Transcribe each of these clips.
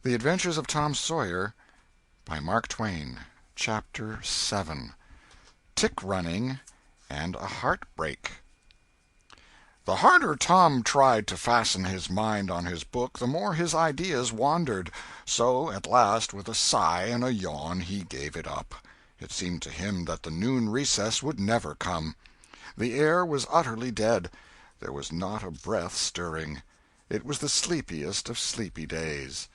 The Adventures of Tom Sawyer, by Mark Twain. Chapter 7. Tick-Running and a Heartbreak. The harder Tom tried to fasten his mind on his book, the more his ideas wandered. So, at last, with a sigh and a yawn, he gave it up. It seemed to him that the noon recess would never come. The air was utterly dead. There was not a breath stirring. It was the sleepiest of sleepy days.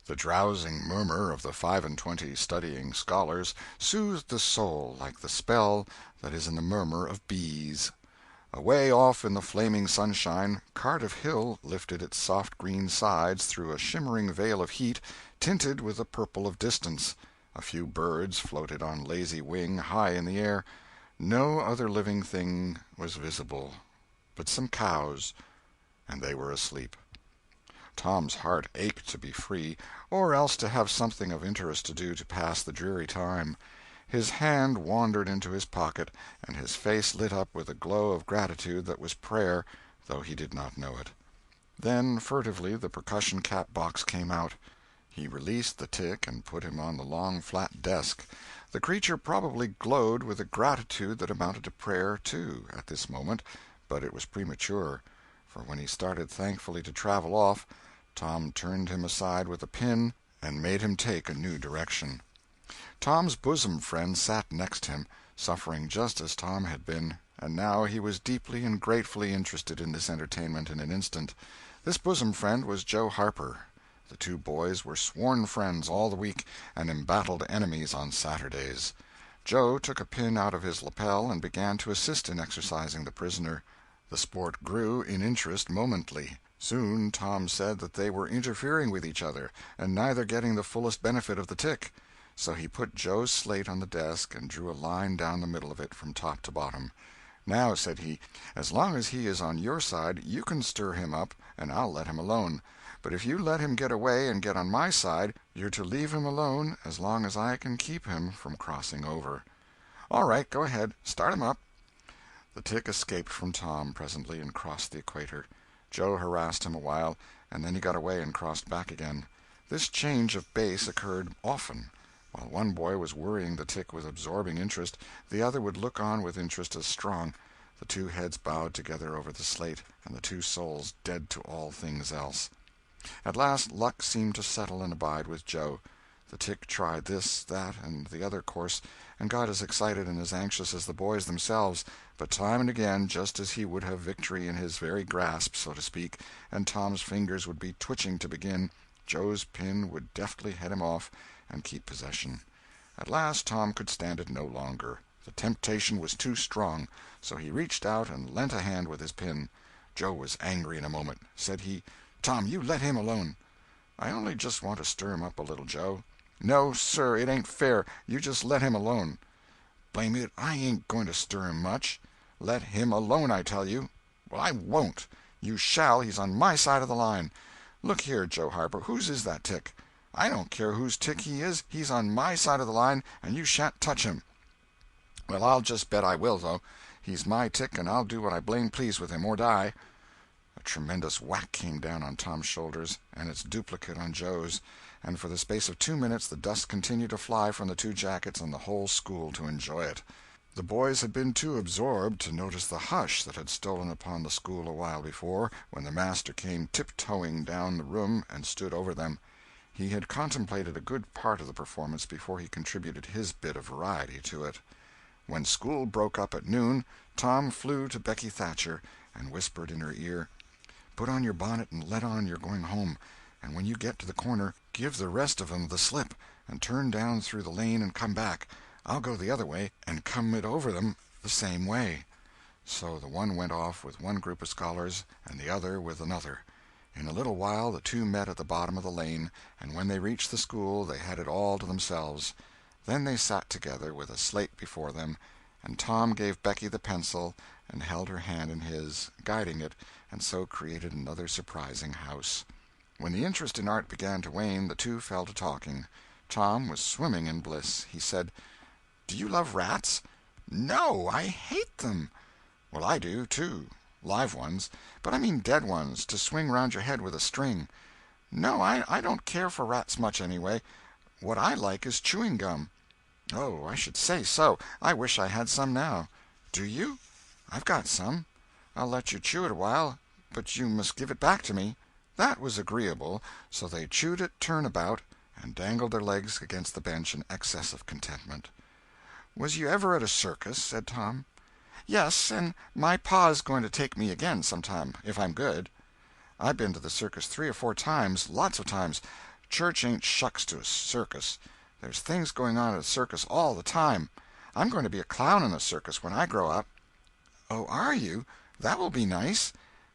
The drowsing murmur of the 25 studying scholars soothed the soul like the spell that is in the murmur of bees. Away off in the flaming sunshine, Cardiff Hill lifted its soft green sides through a shimmering veil of heat, tinted with the purple of distance. A few birds floated on lazy wing high in the air. No other living thing was visible but some cows, and they were asleep. Tom's heart ached to be free, or else to have something of interest to do to pass the dreary time. His hand wandered into his pocket, and his face lit up with a glow of gratitude that was prayer, though he did not know it. Then, furtively, the percussion cap box came out. He released the tick and put him on the long flat desk. The creature probably glowed with a gratitude that amounted to prayer, too, at this moment, but it was premature, for when he started thankfully to travel off, Tom turned him aside with a pin and made him take a new direction. Tom's bosom friend sat next him, suffering just as Tom had been, and now he was deeply and gratefully interested in this entertainment in an instant. This bosom friend was Joe Harper. The two boys were sworn friends all the week, and embattled enemies on Saturdays. Joe took a pin out of his lapel and began to assist in exercising the prisoner. The sport grew in interest momently. Soon Tom said that they were interfering with each other, and neither getting the fullest benefit of the tick. So he put Joe's slate on the desk and drew a line down the middle of it from top to bottom. "Now," said he, "as long as he is on your side, you can stir him up, and I'll let him alone. But if you let him get away and get on my side, you're to leave him alone as long as I can keep him from crossing over." "All right, go ahead. Start him up." The tick escaped from Tom presently and crossed the equator. Joe harassed him a while, and then he got away and crossed back again. This change of base occurred often. While one boy was worrying the tick with absorbing interest, the other would look on with interest as strong. The two heads bowed together over the slate, and the two souls dead to all things else. At last luck seemed to settle and abide with Joe. The tick tried this, that, and the other course, and got as excited and as anxious as the boys themselves, but time and again, just as he would have victory in his very grasp, so to speak, and Tom's fingers would be twitching to begin, Joe's pin would deftly head him off and keep possession. At last Tom could stand it no longer. The temptation was too strong, so he reached out and lent a hand with his pin. Joe was angry in a moment. Said he, "Tom, you let him alone." "I only just want to stir him up a little, Joe." "No, sir, it ain't fair. You just let him alone." "Blame it, I ain't going to stir him much." "Let him alone, I tell you." "Well, I won't." "You shall. He's on my side of the line." "Look here, Joe Harper, whose is that tick?" "I don't care whose tick he is. He's on my side of the line, and you shan't touch him." "Well, I'll just bet I will, though. He's my tick, and I'll do what I blame please with him, or die." A tremendous whack came down on Tom's shoulders, and its duplicate on Joe's, and for the space of 2 minutes the dust continued to fly from the two jackets and the whole school to enjoy it. The boys had been too absorbed to notice the hush that had stolen upon the school a while before, when the master came tiptoeing down the room and stood over them. He had contemplated a good part of the performance before he contributed his bit of variety to it. When school broke up at noon, Tom flew to Becky Thatcher and whispered in her ear, "Put on your bonnet and let on you're going home, and when you get to the corner, give the rest of 'em the slip, and turn down through the lane and come back. I'll go the other way, and come it over them the same way." So the one went off with one group of scholars, and the other with another. In a little while the two met at the bottom of the lane, and when they reached the school they had it all to themselves. Then they sat together, with a slate before them, and Tom gave Becky the pencil and held her hand in his, guiding it, and so created another surprising house. When the interest in art began to wane, the two fell to talking. Tom was swimming in bliss. He said, "Do you love rats?" "No, I hate them." "Well, I do, too. Live ones. But I mean dead ones, to swing round your head with a string." No, I don't care for rats much, anyway. What I like is chewing gum." "Oh, I should say so. I wish I had some now." "Do you? I've got some. I'll let you chew it a while, but you must give it back to me." That was agreeable, so they chewed it turn about, and dangled their legs against the bench in excess of contentment. "Was you ever at a circus?" said Tom. "Yes, and my pa's going to take me again sometime, if I'm good. I've been to the circus 3 or 4 times, lots of times. Church ain't shucks to a circus. There's things going on at a circus all the time. I'm going to be a clown in a circus when I grow up." "Oh, are you? That will be nice.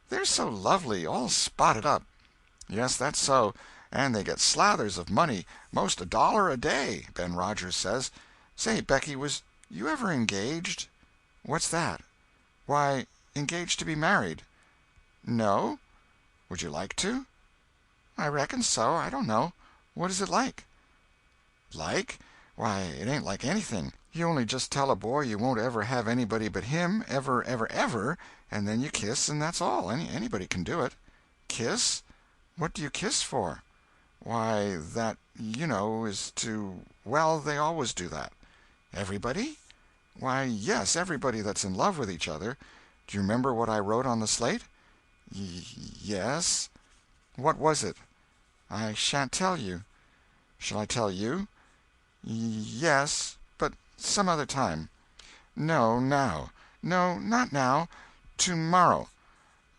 They're so lovely, all spotted up." "Yes, that's so. And they get slathers of money, most $1 a day, Ben Rogers says. Say, Becky, was you ever engaged?" "What's that?" "Why, engaged to be married." "No? Would you like to?" "I reckon so. I don't know. What is it like?" "Like? Why, it ain't like anything. You only just tell a boy you won't ever have anybody but him, ever, ever, ever, and then you kiss, and that's all. Anybody can do it." "Kiss? What do you kiss for?" "Why, that, is to—well, they always do that." "Everybody?" "Why, yes, everybody that's in love with each other. Do you remember what I wrote on the slate?" Yes." "What was it?" "I shan't tell you." "Shall I tell you?" Yes, but some other time." "No, now." "No, not now. Tomorrow."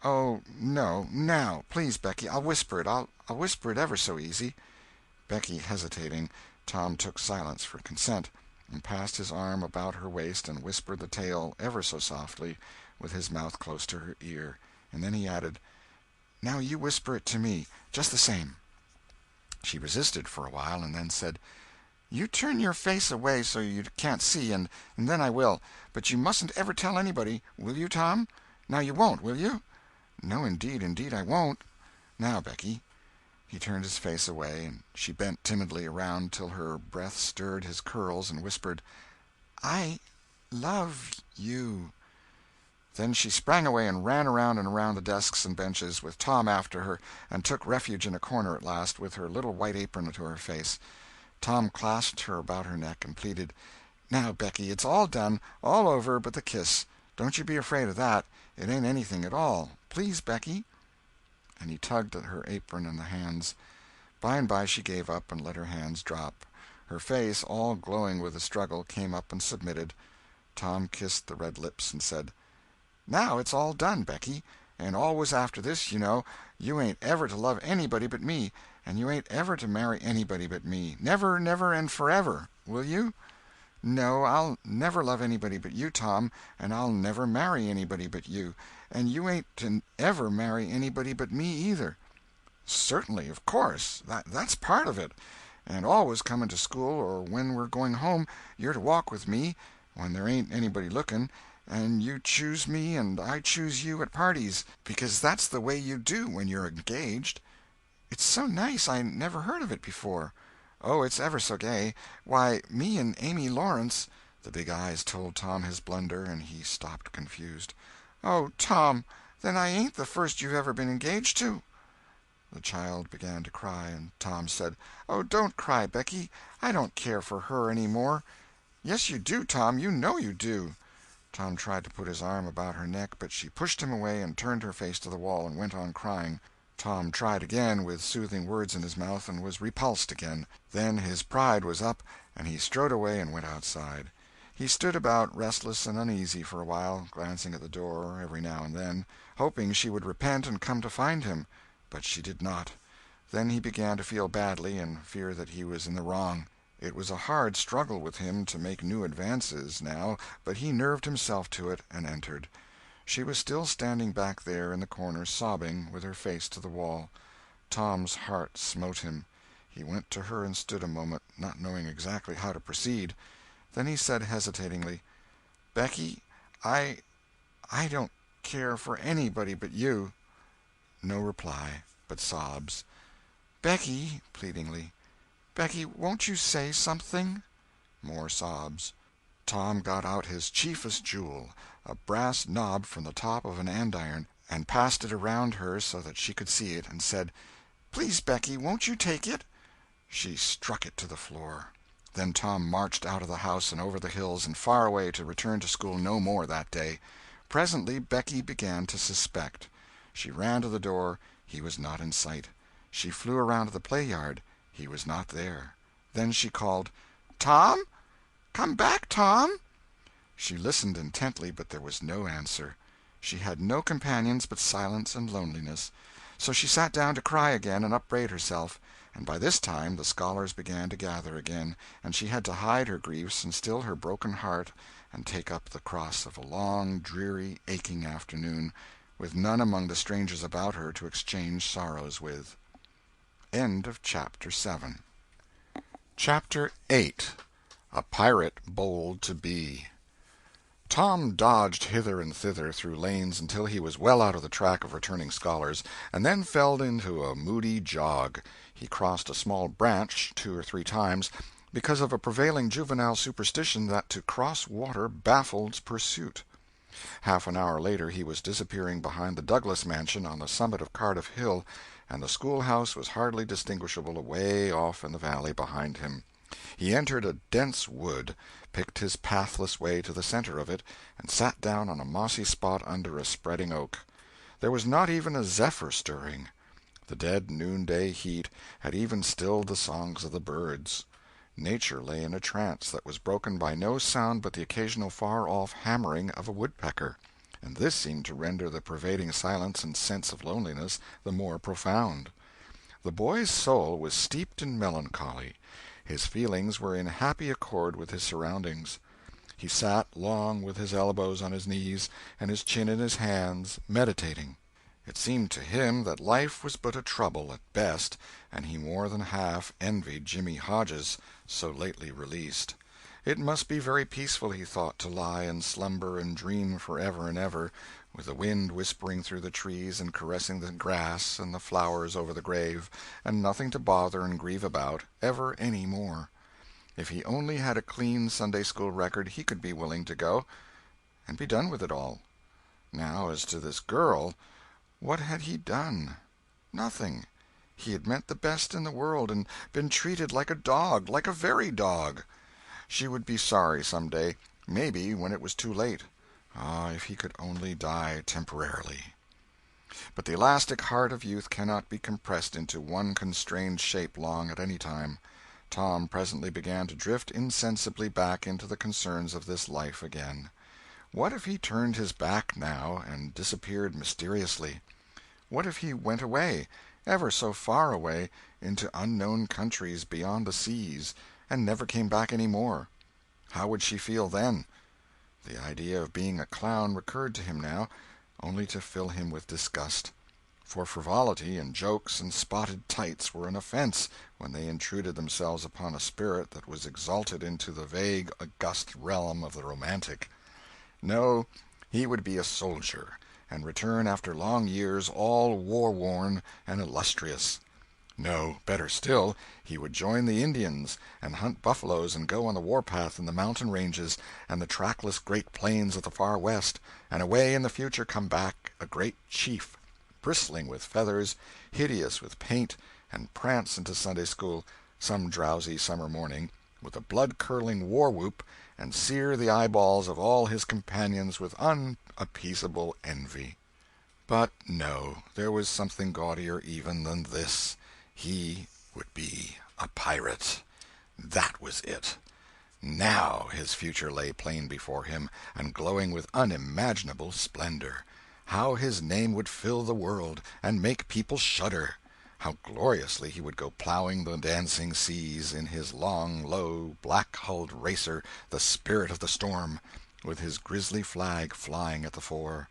"Oh, no, now. Please, Becky, I'll whisper it. I'll whisper it ever so easy." Becky hesitating, Tom took silence for consent, and passed his arm about her waist and whispered the tale ever so softly, with his mouth close to her ear, and then he added, "Now you whisper it to me, just the same." She resisted for a while, and then said, "You turn your face away so you can't see, and then I will. But you mustn't ever tell anybody. Will you, Tom? Now you won't, will you?" "No, indeed I won't. Now, Becky." He turned his face away, and she bent timidly around till her breath stirred his curls, and whispered, "I love you." Then she sprang away and ran around and around the desks and benches, with Tom after her, and took refuge in a corner at last, with her little white apron to her face. Tom clasped her about her neck and pleaded, "Now, Becky, it's all done, all over but the kiss. Don't you be afraid of that. It ain't anything at all. Please, Becky." And he tugged at her apron and the hands. By and by she gave up and let her hands drop. Her face, all glowing with the struggle, came up and submitted. Tom kissed the red lips and said, "Now it's all done, Becky, and always after this, you ain't ever to love anybody but me, and you ain't ever to marry anybody but me, never, never, and forever. Will you?" "No, I'll never love anybody but you, Tom, and I'll never marry anybody but you, and you ain't to ever marry anybody but me, either." "Certainly, of course. That's part of it. And always coming to school, or when we're going home, you're to walk with me, when there ain't anybody looking, and you choose me and I choose you at parties, because that's the way you do when you're engaged." "It's so nice. I never heard of it before." "Oh, it's ever so gay. Why, me and Amy Lawrence—" The big eyes told Tom his blunder, and he stopped confused. "Oh, Tom, then I ain't the first you've ever been engaged to?" The child began to cry, and Tom said, "Oh, don't cry, Becky. I don't care for her any more." "Yes, you do, Tom. You know you do." Tom tried to put his arm about her neck, but she pushed him away and turned her face to the wall and went on crying. Tom tried again, with soothing words in his mouth, and was repulsed again. Then his pride was up, and he strode away and went outside. He stood about, restless and uneasy, for a while, glancing at the door every now and then, hoping she would repent and come to find him. But she did not. Then he began to feel badly, and fear that he was in the wrong. It was a hard struggle with him to make new advances, now, but he nerved himself to it, and entered. She was still standing back there in the corner, sobbing, with her face to the wall. Tom's heart smote him. He went to her and stood a moment, not knowing exactly how to proceed. Then he said hesitatingly, "Becky, I don't care for anybody but you." No reply, but sobs. "Becky," pleadingly, "Becky, won't you say something?" More sobs. Tom got out his chiefest jewel, a brass knob from the top of an andiron, and passed it around her so that she could see it, and said, Please, Becky, won't you take it?" She struck it to the floor. Then Tom marched out of the house and over the hills and far away to return to school no more that day. Presently Becky began to suspect. She ran to the door. He was not in sight. She flew around to the play-yard. He was not there. Then she called, "Tom? Come back, Tom!" She listened intently, but there was no answer. She had no companions but silence and loneliness. So she sat down to cry again and upbraid herself. And by this time the scholars began to gather again, and she had to hide her griefs and still her broken heart and take up the cross of a long, dreary, aching afternoon, with none among the strangers about her to exchange sorrows with. Chapter 8. A Pirate Bold to Be. Tom dodged hither and thither through lanes until he was well out of the track of returning scholars, and then fell into a moody jog. He crossed a small branch 2 or 3 times, because of a prevailing juvenile superstition that to cross water baffled pursuit. Half an hour later he was disappearing behind the Douglas mansion on the summit of Cardiff Hill, and the schoolhouse was hardly distinguishable away off in the valley behind him. He entered a dense wood, picked his pathless way to the center of it, and sat down on a mossy spot under a spreading oak. There was not even a zephyr stirring. The dead noonday heat had even stilled the songs of the birds. Nature lay in a trance that was broken by no sound but the occasional far-off hammering of a woodpecker, and this seemed to render the pervading silence and sense of loneliness the more profound. The boy's soul was steeped in melancholy. His feelings were in happy accord with his surroundings. He sat long with his elbows on his knees and his chin in his hands, meditating. It seemed to him that life was but a trouble at best, and he more than half envied Jimmy Hodges, so lately released. It must be very peaceful, he thought, to lie and slumber and dream forever and ever, with the wind whispering through the trees and caressing the grass and the flowers over the grave, and nothing to bother and grieve about, ever any more. If he only had a clean Sunday-school record, he could be willing to go, and be done with it all. Now, as to this girl, what had he done? Nothing. He had meant the best in the world, and been treated like a dog, like a very dog. She would be sorry some day, maybe when it was too late. Ah, if he could only die temporarily. But the elastic heart of youth cannot be compressed into one constrained shape long at any time. Tom presently began to drift insensibly back into the concerns of this life again. What if he turned his back now, and disappeared mysteriously? What if he went away, ever so far away, into unknown countries beyond the seas, and never came back any more? How would she feel then? The idea of being a clown recurred to him now, only to fill him with disgust. For frivolity and jokes and spotted tights were an offense when they intruded themselves upon a spirit that was exalted into the vague, august realm of the romantic. No, he would be a soldier, and return after long years all war-worn and illustrious. No, better still, he would join the Indians, and hunt buffaloes and go on the warpath in the mountain ranges and the trackless great plains of the far west, and away in the future come back a great chief, bristling with feathers, hideous with paint, and prance into Sunday-school some drowsy summer morning, with a blood-curdling war-whoop, and sear the eyeballs of all his companions with unappeasable envy. But no, there was something gaudier even than this. He would be a pirate. That was it. Now his future lay plain before him, and glowing with unimaginable splendor. How his name would fill the world, and make people shudder! How gloriously he would go plowing the dancing seas in his long, low, black-hulled racer, the Spirit of the Storm, with his grisly flag flying at the fore.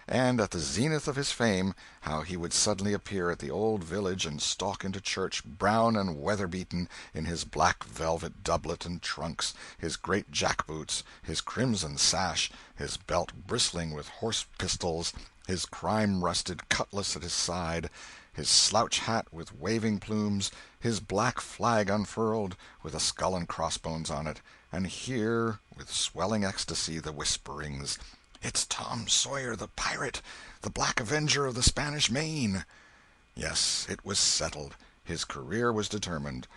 And at the zenith of his fame, how he would suddenly appear at the old village and stalk into church, brown and weather-beaten, in his black velvet doublet and trunks, his great jack-boots, his crimson sash, his belt bristling with horse-pistols, his crime-rusted cutlass at his side, his slouch hat with waving plumes, his black flag unfurled, with a skull and crossbones on it, and hear, with swelling ecstasy, the whisperings, "It's Tom Sawyer the pirate, the Black Avenger of the Spanish Main." Yes, it was settled. His career was determined.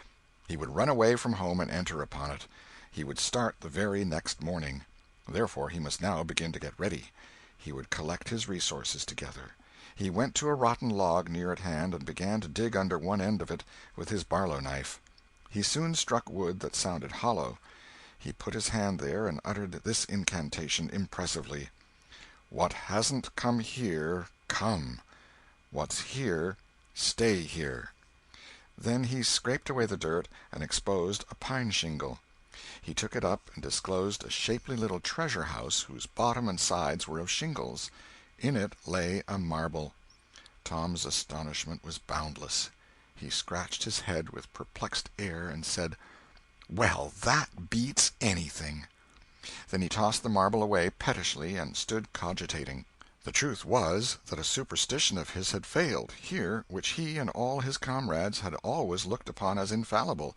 He would run away from home and enter upon it. He would start the very next morning. Therefore he must now begin to get ready. He would collect his resources together. He went to a rotten log near at hand and began to dig under one end of it with his barlow knife. He soon struck wood that sounded hollow. He put his hand there and uttered this incantation impressively: "What hasn't come here, come. What's here, stay here." Then he scraped away the dirt and exposed a pine shingle. He took it up and disclosed a shapely little treasure house whose bottom and sides were of shingles. In it lay a marble. Tom's astonishment was boundless. He scratched his head with perplexed air and said, "Well, that beats anything." Then he tossed the marble away pettishly and stood cogitating. The truth was that a superstition of his had failed, here, which he and all his comrades had always looked upon as infallible.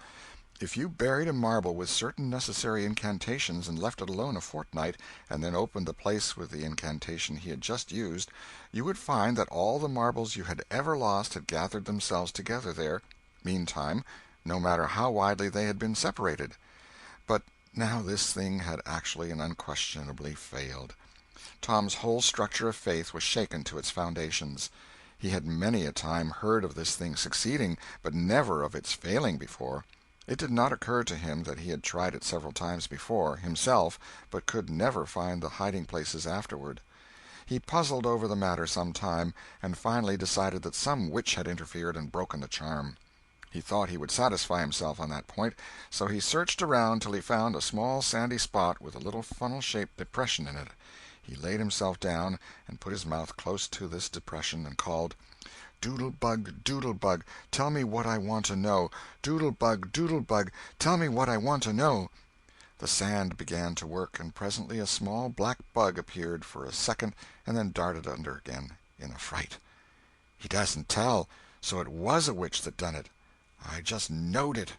If you buried a marble with certain necessary incantations and left it alone a fortnight, and then opened the place with the incantation he had just used, you would find that all the marbles you had ever lost had gathered themselves together there, meantime, no matter how widely they had been separated. But now this thing had actually and unquestionably failed. Tom's whole structure of faith was shaken to its foundations. He had many a time heard of this thing succeeding, but never of its failing before. It did not occur to him that he had tried it several times before, himself, but could never find the hiding-places afterward. He puzzled over the matter some time, and finally decided that some witch had interfered and broken the charm. He thought he would satisfy himself on that point, so he searched around till he found a small sandy spot with a little funnel-shaped depression in it. He laid himself down and put his mouth close to this depression and called, "Doodle-bug, doodle-bug, tell me what I want to know. Doodle-bug, doodle-bug, tell me what I want to know." The sand began to work, and presently a small black bug appeared for a second and then darted under again in a fright. "He doesn't tell. So it was a witch that done it. I just knowed it."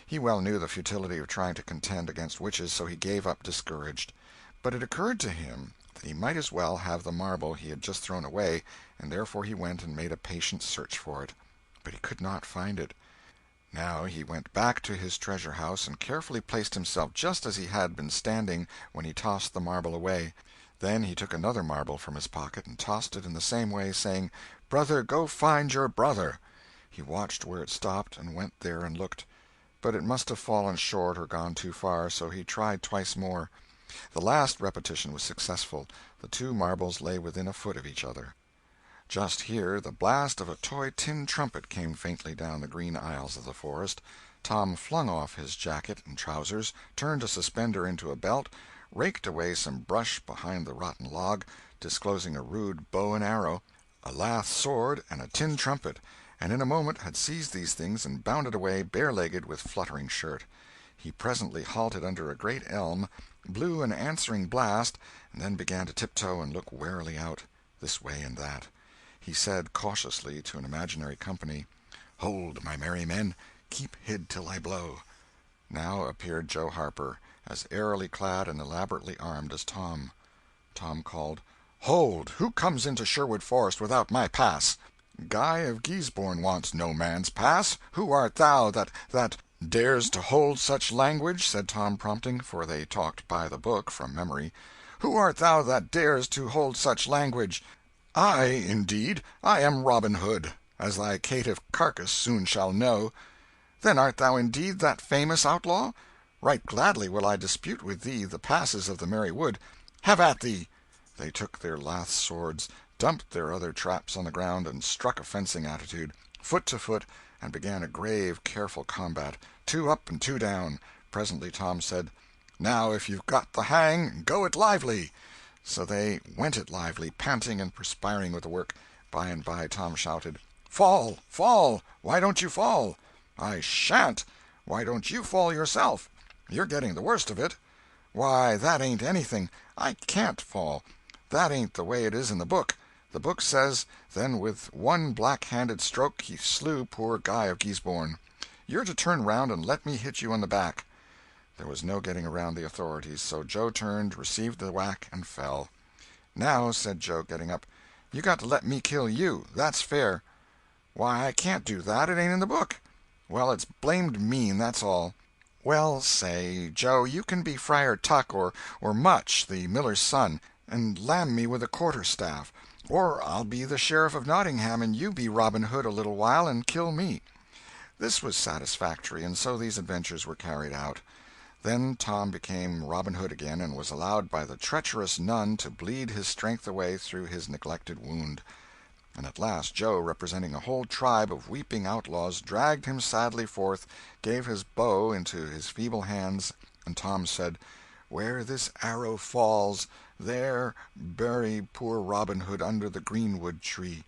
He well knew the futility of trying to contend against witches, so he gave up discouraged. But it occurred to him that he might as well have the marble he had just thrown away, and therefore he went and made a patient search for it. But he could not find it. Now he went back to his treasure house and carefully placed himself just as he had been standing when he tossed the marble away. Then he took another marble from his pocket and tossed it in the same way, saying, "Brother, go find your brother." He watched where it stopped, and went there and looked. But it must have fallen short or gone too far, so he tried twice more. The last repetition was successful. The two marbles lay within a foot of each other. Just here the blast of a toy tin trumpet came faintly down the green aisles of the forest. Tom flung off his jacket and trousers, turned a suspender into a belt, raked away some brush behind the rotten log, disclosing a rude bow and arrow, a lath sword, and a tin trumpet, and in a moment had seized these things and bounded away bare-legged with fluttering shirt. He presently halted under a great elm, blew an answering blast, and then began to tiptoe and look warily out, this way and that. He said cautiously to an imaginary company, "Hold, my merry men, keep hid till I blow." Now appeared Joe Harper, as airily clad and elaborately armed as Tom. Tom called, "Hold! Who comes into Sherwood Forest without my pass?" "Guy of Guisborne wants no man's pass. Who art thou that dares to hold such language?" said Tom, prompting, for they talked by the book, from memory. "Who art thou that dares to hold such language?" "I, indeed. I am Robin Hood, as thy caitiff carcass soon shall know." "Then art thou indeed that famous outlaw? Right gladly will I dispute with thee the passes of the merry wood. Have at thee!" They took their lath swords, dumped their other traps on the ground, and struck a fencing attitude, foot to foot, and began a grave, careful combat, two up and two down. Presently Tom said, "Now if you've got the hang, go it lively." So they went it lively, panting and perspiring with the work. By and by Tom shouted, "Fall! Fall! Why don't you fall?" "I sha'n't." "Why don't you fall yourself?" "You're getting the worst of it." "Why, that ain't anything. I can't fall. That ain't the way it is in the book. The book says, then with one black-handed stroke he slew poor Guy of Guisborne. You're to turn round and let me hit you on the back." There was no getting around the authorities, so Joe turned, received the whack, and fell. "Now," said Joe, getting up, "you got to let me kill you. That's fair." "Why, I can't do that. It ain't in the book." "Well, it's blamed mean, that's all." "Well, say, Joe, you can be Friar Tuck or Much, the miller's son, and lam me with a quarter-staff. Or I'll be the Sheriff of Nottingham, and you be Robin Hood a little while and kill me." This was satisfactory, and so these adventures were carried out. Then Tom became Robin Hood again, and was allowed by the treacherous nun to bleed his strength away through his neglected wound. And at last Joe, representing a whole tribe of weeping outlaws, dragged him sadly forth, gave his bow into his feeble hands, and Tom said, "Where this arrow falls, there bury poor Robin Hood under the greenwood tree."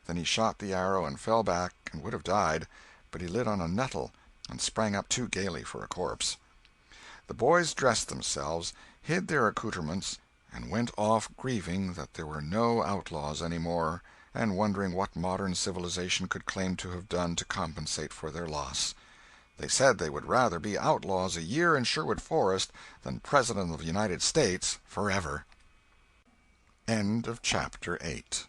Then he shot the arrow and fell back and would have died, but he lit on a nettle and sprang up too gaily for a corpse. The boys dressed themselves, hid their accoutrements, and went off grieving that there were no outlaws any more, and wondering what modern civilization could claim to have done to compensate for their loss. They said they would rather be outlaws a year in Sherwood Forest than President of the United States forever. End of chapter 8.